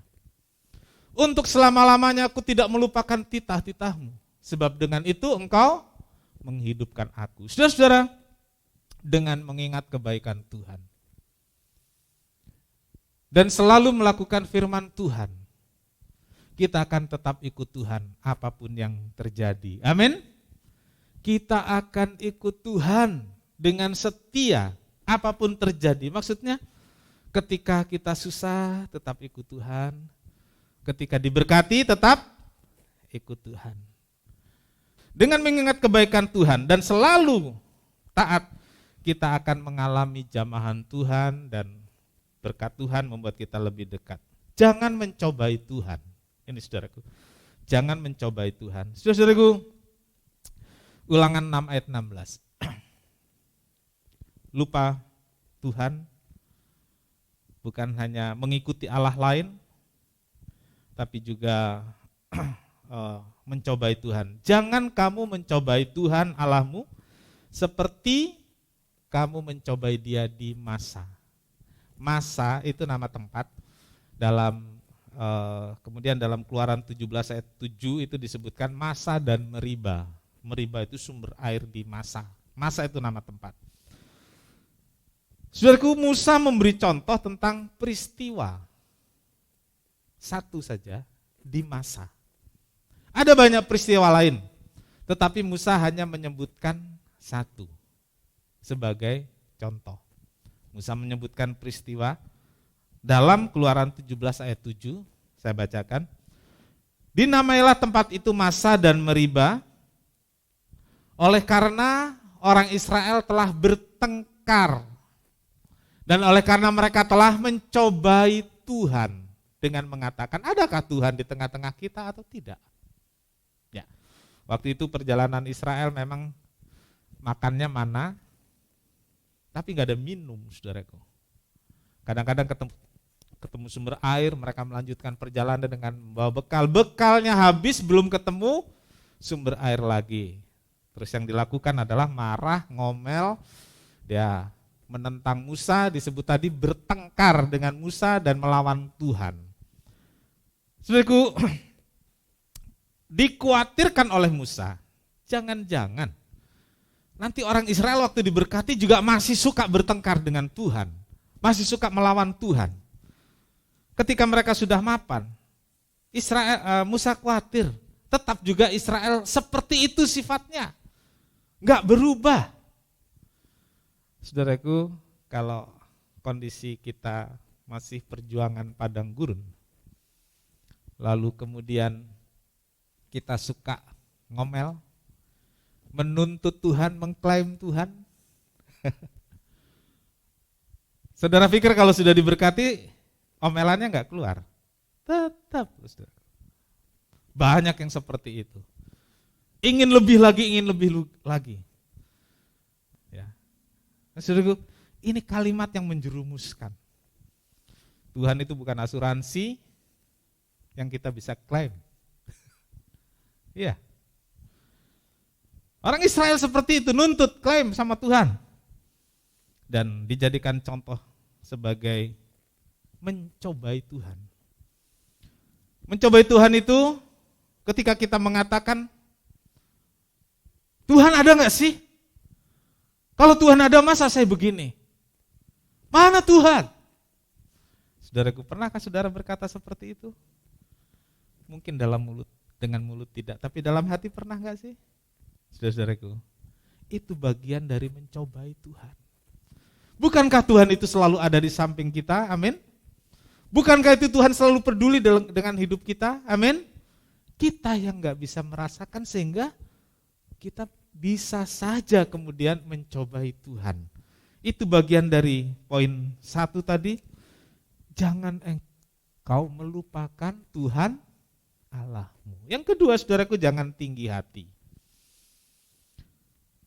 C: Untuk selama-lamanya aku tidak melupakan titah-titahmu. Sebab dengan itu engkau menghidupkan aku. Saudara-saudara, dengan mengingat kebaikan Tuhan. Dan selalu melakukan firman Tuhan, kita akan tetap ikut Tuhan apapun yang terjadi. Amin. Kita akan ikut Tuhan dengan setia apapun terjadi. Maksudnya ketika kita susah tetap ikut Tuhan, ketika diberkati tetap ikut Tuhan. Dengan mengingat kebaikan Tuhan dan selalu taat, kita akan mengalami jamahan Tuhan dan berkat Tuhan membuat kita lebih dekat. Jangan mencobai Tuhan. Ini saudaraku, jangan mencobai Tuhan. Saudaraku, Ulangan 6 ayat 16. Lupa Tuhan bukan hanya mengikuti Allah lain, tapi juga mencobai Tuhan. Jangan kamu mencobai Tuhan Allahmu seperti kamu mencobai Dia di Masa. Masa itu nama tempat. Kemudian dalam Keluaran 17 ayat 7 itu disebutkan Masa dan Meriba. Meriba itu sumber air di Masa. Masa itu nama tempat. Saudaraku, Musa memberi contoh tentang peristiwa satu saja di Masa. Ada banyak peristiwa lain, tetapi Musa hanya menyebutkan satu sebagai contoh. Musa menyebutkan peristiwa dalam Keluaran 17 ayat 7, saya bacakan. Dinamailah tempat itu Masa dan Meriba, oleh karena orang Israel telah bertengkar dan oleh karena mereka telah mencobai Tuhan dengan mengatakan, adakah Tuhan di tengah-tengah kita atau tidak? Ya, waktu itu perjalanan Israel memang makannya mana, tapi nggak ada minum, saudaraku. Kadang-kadang ketemu sumber air, mereka melanjutkan perjalanan dengan membawa bekal. Bekalnya habis, belum ketemu sumber air lagi. Terus yang dilakukan adalah marah, ngomel, ya menentang Musa, disebut tadi bertengkar dengan Musa dan melawan Tuhan. Saudaraku, dikhawatirkan oleh Musa, jangan-jangan nanti orang Israel waktu diberkati juga masih suka bertengkar dengan Tuhan, masih suka melawan Tuhan. Ketika mereka sudah mapan, Musa khawatir, tetap juga Israel seperti itu sifatnya, nggak berubah. Saudaraku, kalau kondisi kita masih perjuangan padang gurun, lalu kemudian kita suka ngomel, menuntut Tuhan, mengklaim Tuhan. Saudara pikir kalau sudah diberkati, omelannya nggak keluar? Tetap, saudara. Banyak yang seperti itu. Ingin lebih lagi. Ya. Saudaraku, ini kalimat yang menjerumuskan. Tuhan itu bukan asuransi yang kita bisa klaim. Iya. Orang Israel seperti itu, nuntut, klaim sama Tuhan. Dan dijadikan contoh sebagai mencobai Tuhan. Mencobai Tuhan itu ketika kita mengatakan, Tuhan ada gak sih? Kalau Tuhan ada, masa saya begini? Mana Tuhan? Saudaraku, pernahkah saudara berkata seperti itu? Mungkin dengan mulut tidak, tapi dalam hati pernah gak sih? Saudara-saudaraku, itu bagian dari mencobai Tuhan. Bukankah Tuhan itu selalu ada di samping kita? Amin. Bukankah itu Tuhan selalu peduli dengan hidup kita? Amin. Kita yang gak bisa merasakan sehingga kita bisa saja kemudian mencobai Tuhan. Itu bagian dari poin 1 tadi. Jangan engkau melupakan Tuhan Allahmu. Yang kedua, saudaraku, jangan tinggi hati.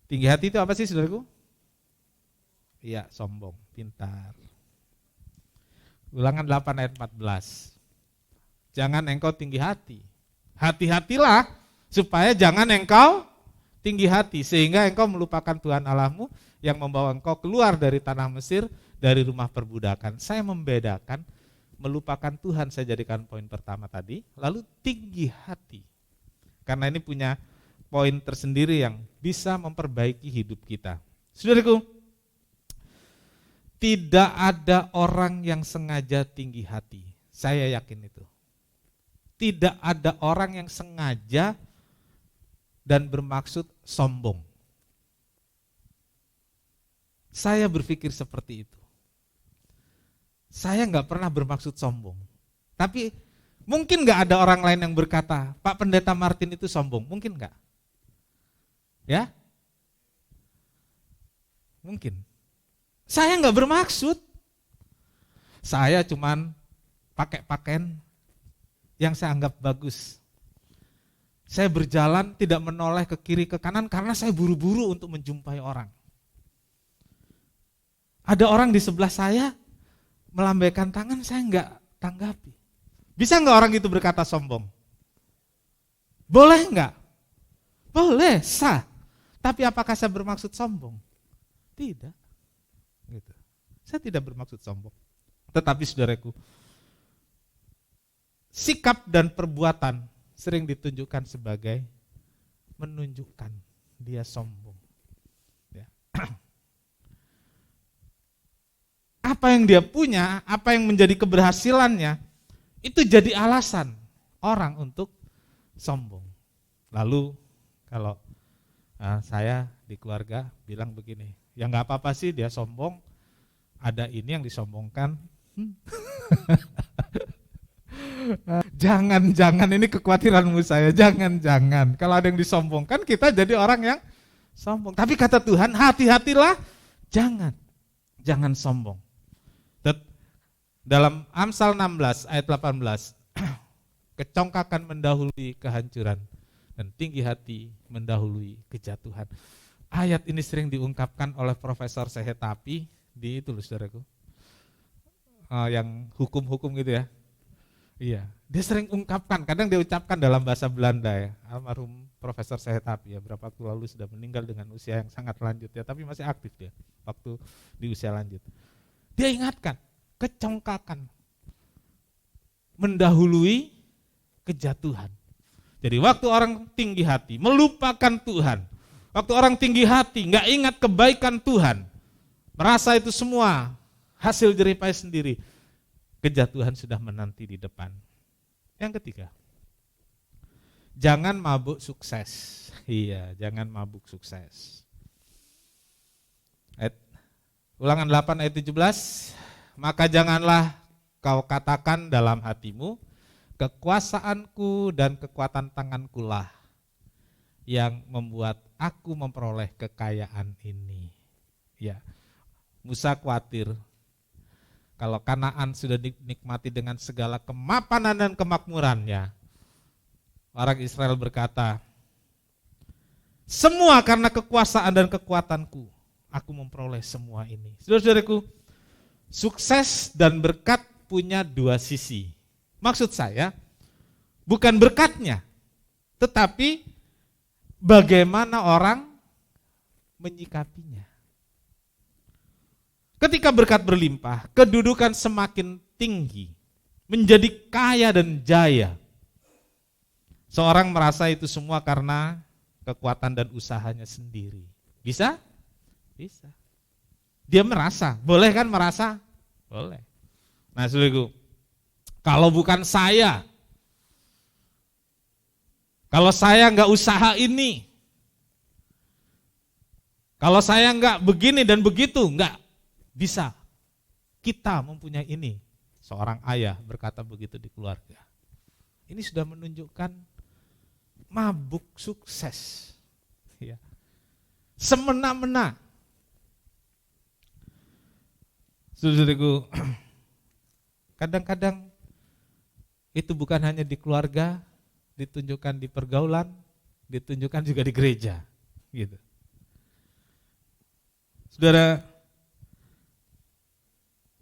C: Tinggi hati itu apa sih, saudaraku? Iya, sombong, pintar. Ulangan 8 ayat 14. Jangan engkau tinggi hati. Hati-hatilah supaya jangan engkau tinggi hati, sehingga engkau melupakan Tuhan Allahmu yang membawa engkau keluar dari tanah Mesir, dari rumah perbudakan. Saya membedakan melupakan Tuhan, saya jadikan poin pertama tadi, lalu tinggi hati. Karena ini punya poin tersendiri yang bisa memperbaiki hidup kita. Saudaraku, Tidak ada orang yang sengaja tinggi hati. Saya yakin itu. Tidak ada orang yang sengaja dan bermaksud sombong. Saya berpikir seperti itu. Saya nggak pernah bermaksud sombong. Tapi mungkin nggak ada orang lain yang berkata, Pak Pendeta Martin itu sombong. Mungkin nggak? Ya? Mungkin. Saya nggak bermaksud. Saya cuman pakai pakaian yang saya anggap bagus. Saya berjalan tidak menoleh ke kiri ke kanan karena saya buru-buru untuk menjumpai orang. Ada orang di sebelah saya melambaikan tangan, saya nggak tanggapi. Bisa nggak orang itu berkata sombong? Boleh nggak? Boleh, sah. Tapi apakah saya bermaksud sombong? Tidak. Gitu. Saya tidak bermaksud sombong. Tetapi saudaraku, sikap dan perbuatan sering ditunjukkan sebagai menunjukkan dia sombong. Ya. Apa yang dia punya, apa yang menjadi keberhasilannya, itu jadi alasan orang untuk sombong. Lalu kalau saya di keluarga bilang begini, ya nggak apa-apa sih dia sombong, ada ini yang disombongkan. Jangan ini kekhawatiranmu saya, jangan. Kalau ada yang disombongkan kita jadi orang yang sombong. Tapi kata Tuhan, hati-hatilah, jangan sombong. Dalam Amsal 16 ayat 18, kecongkakan mendahului kehancuran dan tinggi hati mendahului kejatuhan. Ayat ini sering diungkapkan oleh Profesor Sehetapi di itu loh saudaraku, yang hukum-hukum gitu ya. Iya, dia sering ungkapkan, kadang dia ucapkan dalam bahasa Belanda ya. Almarhum Profesor Sehetapi ya, berapa waktu lalu sudah meninggal dengan usia yang sangat lanjut ya, tapi masih aktif dia waktu di usia lanjut. Dia ingatkan, kecongkakan mendahului kejatuhan. Jadi waktu orang tinggi hati melupakan Tuhan, waktu orang tinggi hati nggak ingat kebaikan Tuhan, merasa itu semua hasil jerih payah sendiri, kejatuhan sudah menanti di depan. Yang ketiga, jangan mabuk sukses. Iya, jangan mabuk sukses. Ulangan 8 ayat 17, maka janganlah kau katakan dalam hatimu, kekuasaanku dan kekuatan tanganku lah yang membuat aku memperoleh kekayaan ini. Ya, Musa khawatir kalau Kanaan sudah dinikmati dengan segala kemapanan dan kemakmurannya. Orang Israel berkata, semua karena kekuasaan dan kekuatanku, aku memperoleh semua ini. Saudara-saudaraku, sukses dan berkat punya dua sisi. Maksud saya, bukan berkatnya, tetapi bagaimana orang menyikapinya. Ketika berkat berlimpah, kedudukan semakin tinggi, menjadi kaya dan jaya. Seorang merasa itu semua karena kekuatan dan usahanya sendiri. Bisa? Bisa. Dia merasa, boleh kan merasa? Boleh. Nah saudaraku, kalau bukan saya, kalau saya enggak usaha ini, kalau saya enggak begini dan begitu, enggak bisa kita mempunyai ini. Seorang ayah berkata begitu di keluarga. Ini sudah menunjukkan mabuk sukses. Ya. Semena-mena. Saudaraku, kadang-kadang itu bukan hanya di keluarga, ditunjukkan di pergaulan, ditunjukkan juga di gereja, gitu. Saudara,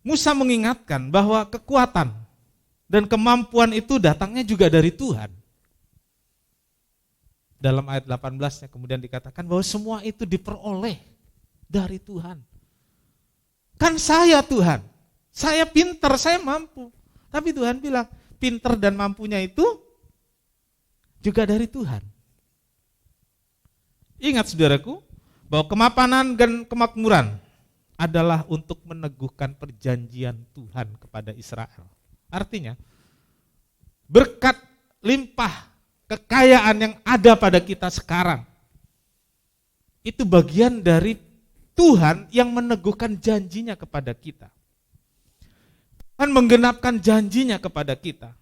C: Musa mengingatkan bahwa kekuatan dan kemampuan itu datangnya juga dari Tuhan. Dalam ayat 18-nya kemudian dikatakan bahwa semua itu diperoleh dari Tuhan. Kan saya Tuhan, saya pinter, saya mampu. Tapi Tuhan bilang, pinter dan mampunya itu juga dari Tuhan. Ingat saudaraku, bahwa kemapanan dan kemakmuran adalah untuk meneguhkan perjanjian Tuhan kepada Israel. Artinya, berkat limpah kekayaan yang ada pada kita sekarang, itu bagian dari Tuhan yang meneguhkan janjinya kepada kita. Tuhan menggenapkan janjinya kepada kita.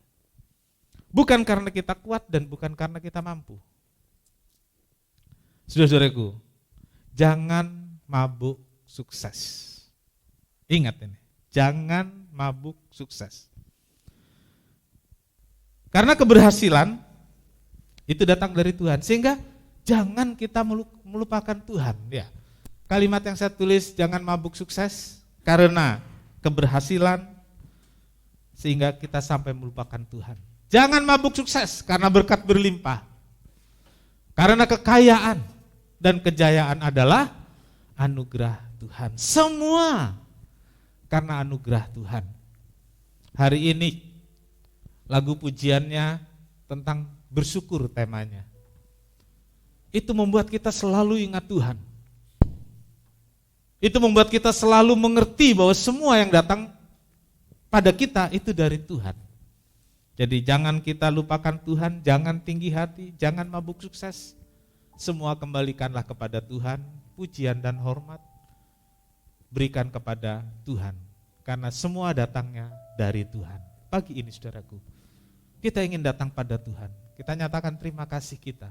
C: Bukan karena kita kuat dan bukan karena kita mampu. Saudara-saudaraku, jangan mabuk sukses. Ingat ini, jangan mabuk sukses. Karena keberhasilan itu datang dari Tuhan, sehingga jangan kita melupakan Tuhan. Ya, kalimat yang saya tulis, jangan mabuk sukses karena keberhasilan, sehingga kita sampai melupakan Tuhan. Jangan mabuk sukses karena berkat berlimpah. Karena kekayaan dan kejayaan adalah anugerah Tuhan. Semua karena anugerah Tuhan. Hari ini lagu pujiannya tentang bersyukur temanya. Itu membuat kita selalu ingat Tuhan. Itu membuat kita selalu mengerti bahwa semua yang datang pada kita itu dari Tuhan. Jadi jangan kita lupakan Tuhan, jangan tinggi hati, jangan mabuk sukses. Semua kembalikanlah kepada Tuhan, pujian dan hormat berikan kepada Tuhan. Karena semua datangnya dari Tuhan. Pagi ini saudaraku, kita ingin datang pada Tuhan. Kita nyatakan terima kasih kita.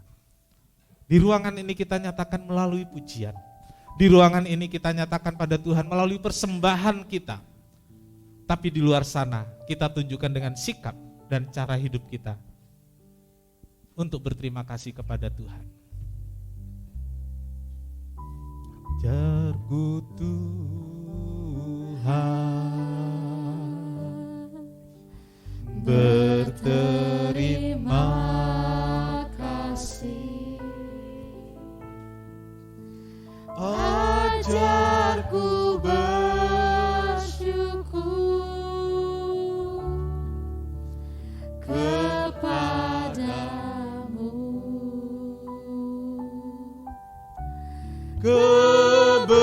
C: Di ruangan ini kita nyatakan melalui pujian. Di ruangan ini kita nyatakan pada Tuhan melalui persembahan kita. Tapi di luar sana kita tunjukkan dengan sikap dan cara hidup kita untuk berterima kasih kepada Tuhan. Ajarku Tuhan berterima kasih. Ajarku bersyukur kepadamu. Keberadaanku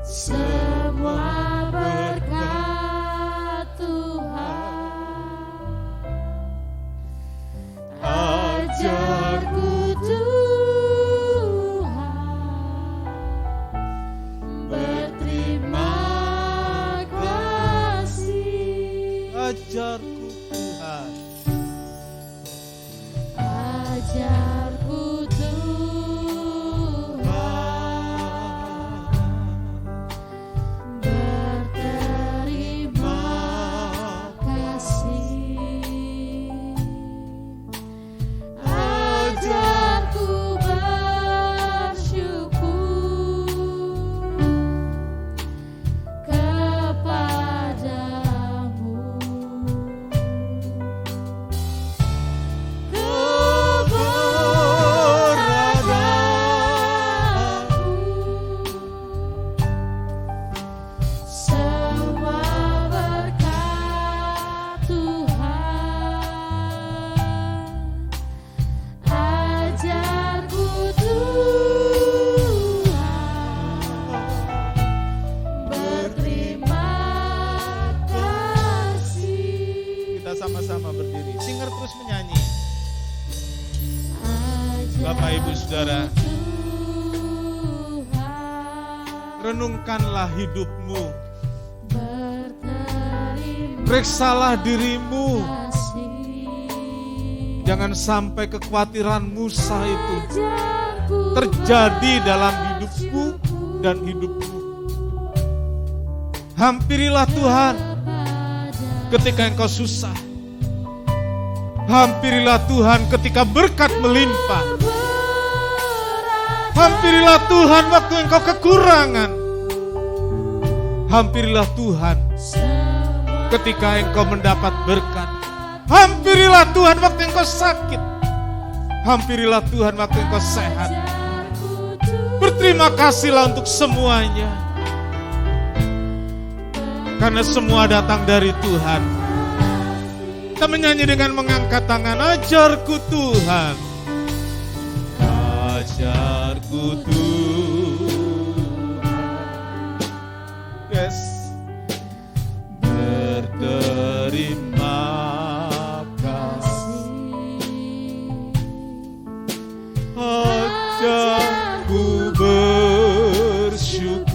C: semua berkat Tuhan. Ajarku Tuhan berterima kasih. Ajarku Tuhan. Ajarku Tuhan berterima kasih. Ajarku bersyukur kepadamu. Sama-sama berdiri, singer terus menyanyi. Bapak Ibu Saudara, renungkanlah hidupmu, periksalah dirimu. Jangan sampai kekhawatiran Musa itu terjadi dalam hidupku dan hidupmu. Hampirilah Tuhan ketika engkau susah. Hampirilah Tuhan ketika berkat melimpah. Hampirilah Tuhan waktu engkau kekurangan. Hampirilah Tuhan ketika engkau mendapat berkat. Hampirilah Tuhan waktu engkau sakit. Hampirilah Tuhan waktu engkau sehat. Berterima kasihlah untuk semuanya, karena semua datang dari Tuhan. Kita menyanyi dengan mengangkat tangan. Ajarku Tuhan ajarku Tuhan. Yes. Berterima kasih, ajarku bersyukur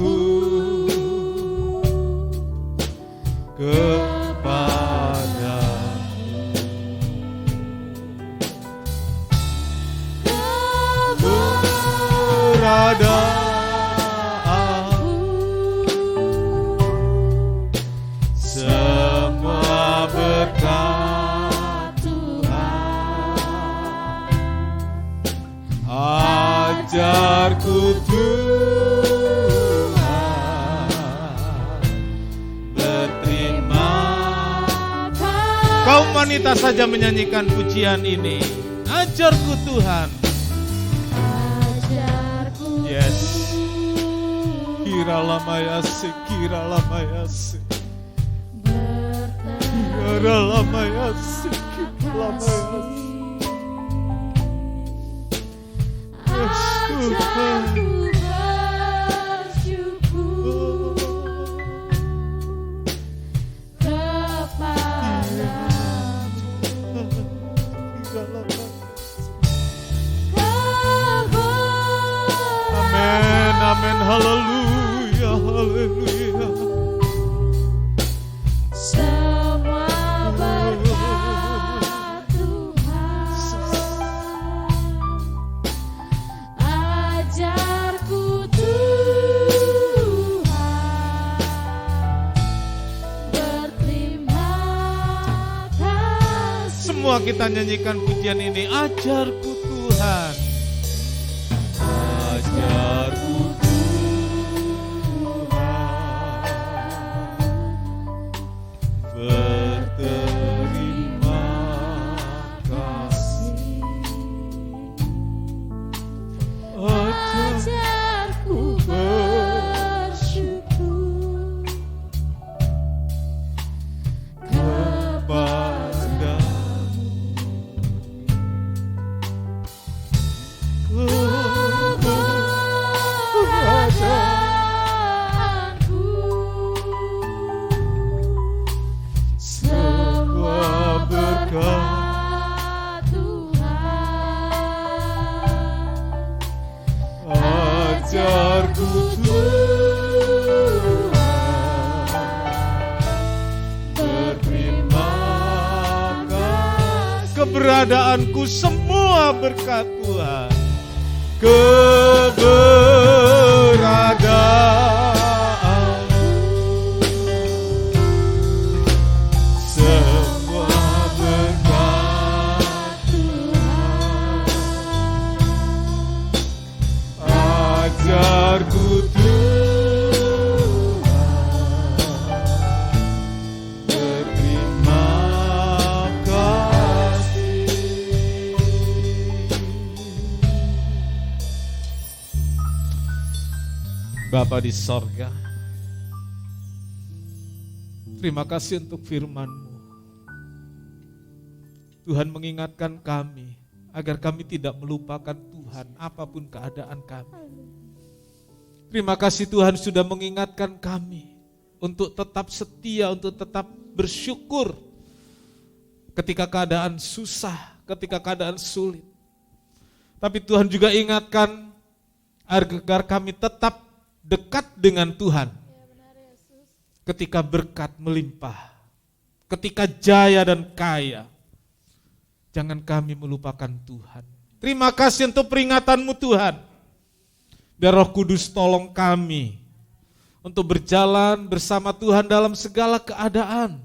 C: semua berkat Tuhan. Ajarku Tuhan, berterima kasih. Kaum wanita saja menyanyikan pujian ini. Ajarku Tuhan. Yes. Kira lamayase, kira lamayase. Kira lamayase, kira lamayase. Yes, Tuhan. Amin, haleluya, haleluya.
D: Semua berkat Tuhan. Ajarku Tuhan, berterima kasih.
C: Semua kita nyanyikan pujian ini. Ajarku Tuhan. Ajarku berterima kasih.
D: Ajarku bersyukur
C: kepadamu.
D: kerajaanku. Semua berkat Tuhan.
C: Ajarku Tuhan, berterima kasih. Keberadaanku semua berkat Tuhan. Keberadaan semua berkat Tuhan. Ajarku Tuhan, berterima kasih. Bapa di sorga, terima kasih untuk firman-Mu. Tuhan mengingatkan kami agar kami tidak melupakan Tuhan apapun keadaan kami. Terima kasih Tuhan sudah mengingatkan kami untuk tetap setia, untuk tetap bersyukur ketika keadaan susah, ketika keadaan sulit. Tapi Tuhan juga ingatkan agar kami tetap dekat dengan Tuhan ketika berkat melimpah, ketika jaya dan kaya. Jangan kami melupakan Tuhan. Terima kasih untuk peringatan-Mu Tuhan. Biar Roh Kudus tolong kami untuk berjalan bersama Tuhan dalam segala keadaan.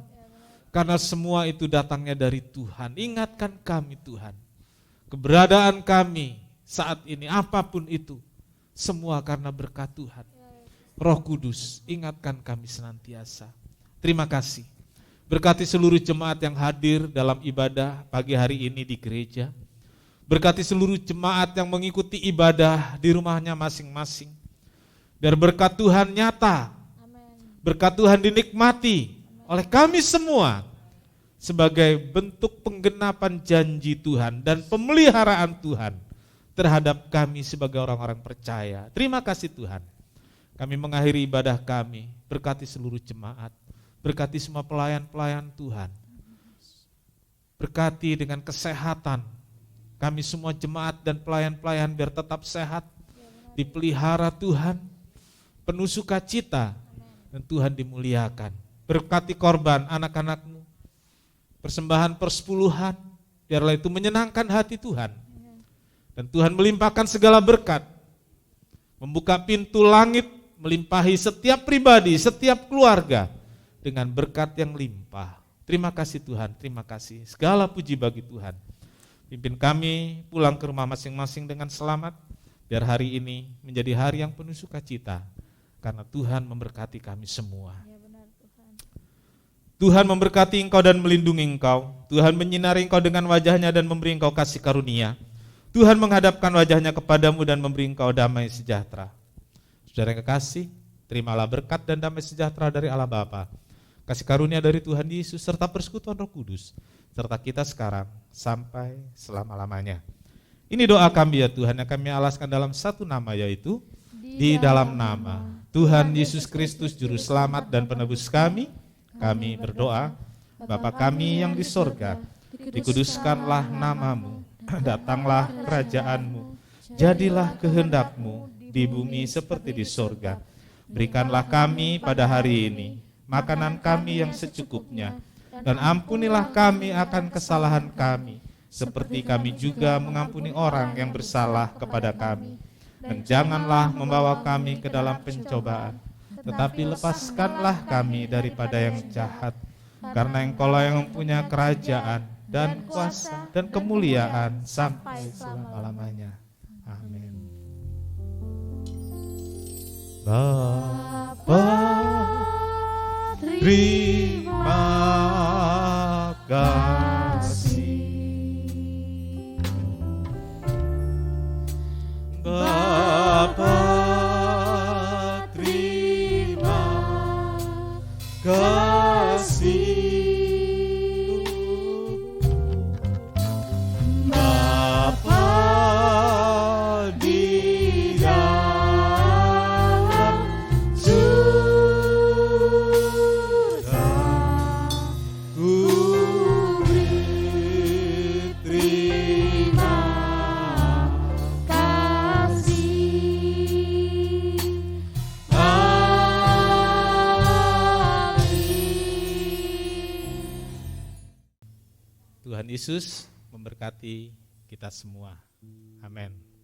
C: Karena semua itu datangnya dari Tuhan. Ingatkan kami Tuhan. Keberadaan kami saat ini apapun itu, semua karena berkat Tuhan. Roh Kudus, ingatkan kami senantiasa. Terima kasih. Berkati seluruh jemaat yang hadir dalam ibadah pagi hari ini di gereja. Berkati seluruh jemaat yang mengikuti ibadah di rumahnya masing-masing. Biar berkat Tuhan nyata. Berkat Tuhan dinikmati oleh kami semua sebagai bentuk penggenapan janji Tuhan dan pemeliharaan Tuhan terhadap kami sebagai orang-orang percaya. Terima kasih Tuhan. Kami mengakhiri ibadah kami, berkati seluruh jemaat, berkati semua pelayan-pelayan Tuhan. Berkati dengan kesehatan kami semua jemaat dan pelayan-pelayan biar tetap sehat, dipelihara Tuhan, penuh sukacita, dan Tuhan dimuliakan. Berkati korban anak-anak-Mu, persembahan persepuluhan, biarlah itu menyenangkan hati Tuhan. Dan Tuhan melimpahkan segala berkat, membuka pintu langit, melimpahi setiap pribadi, setiap keluarga dengan berkat yang limpah. Terima kasih Tuhan, terima kasih. Segala puji bagi Tuhan. Pimpin kami pulang ke rumah masing-masing dengan selamat, biar hari ini menjadi hari yang penuh sukacita, karena Tuhan memberkati kami semua. Tuhan memberkati engkau dan melindungi engkau. Tuhan menyinari engkau dengan wajahnya dan memberi engkau kasih karunia. Tuhan menghadapkan wajahnya kepadamu dan memberi engkau damai sejahtera. Saudara yang kekasih, terimalah berkat dan damai sejahtera dari Allah Bapa, kasih karunia dari Tuhan Yesus, serta persekutuan Roh Kudus, serta kita sekarang sampai selama-lamanya. Ini doa kami ya Tuhan, yang kami alaskan dalam satu nama, yaitu di dalam nama Tuhan Yesus Kristus, Juru Selamat dan Penebus kami berdoa. Bapa kami yang di sorga, dikuduskanlah namamu, datanglah kerajaan-Mu, jadilah kehendak-Mu di bumi seperti di sorga. Berikanlah kami pada hari ini makanan kami yang secukupnya, dan ampunilah kami akan kesalahan kami, seperti kami juga mengampuni orang yang bersalah kepada kami. Dan janganlah membawa kami ke dalam pencobaan, tetapi lepaskanlah kami daripada yang jahat, karena Engkaulah yang mempunyai kerajaan dan kuasa dan kemuliaan sampai selama-lamanya. Amin. Bapa, terima kasih. Bapa, terima kasih. Bapa di dalam surga, ku beri terima Tuhan Yesus memberkati kita semua. Amin.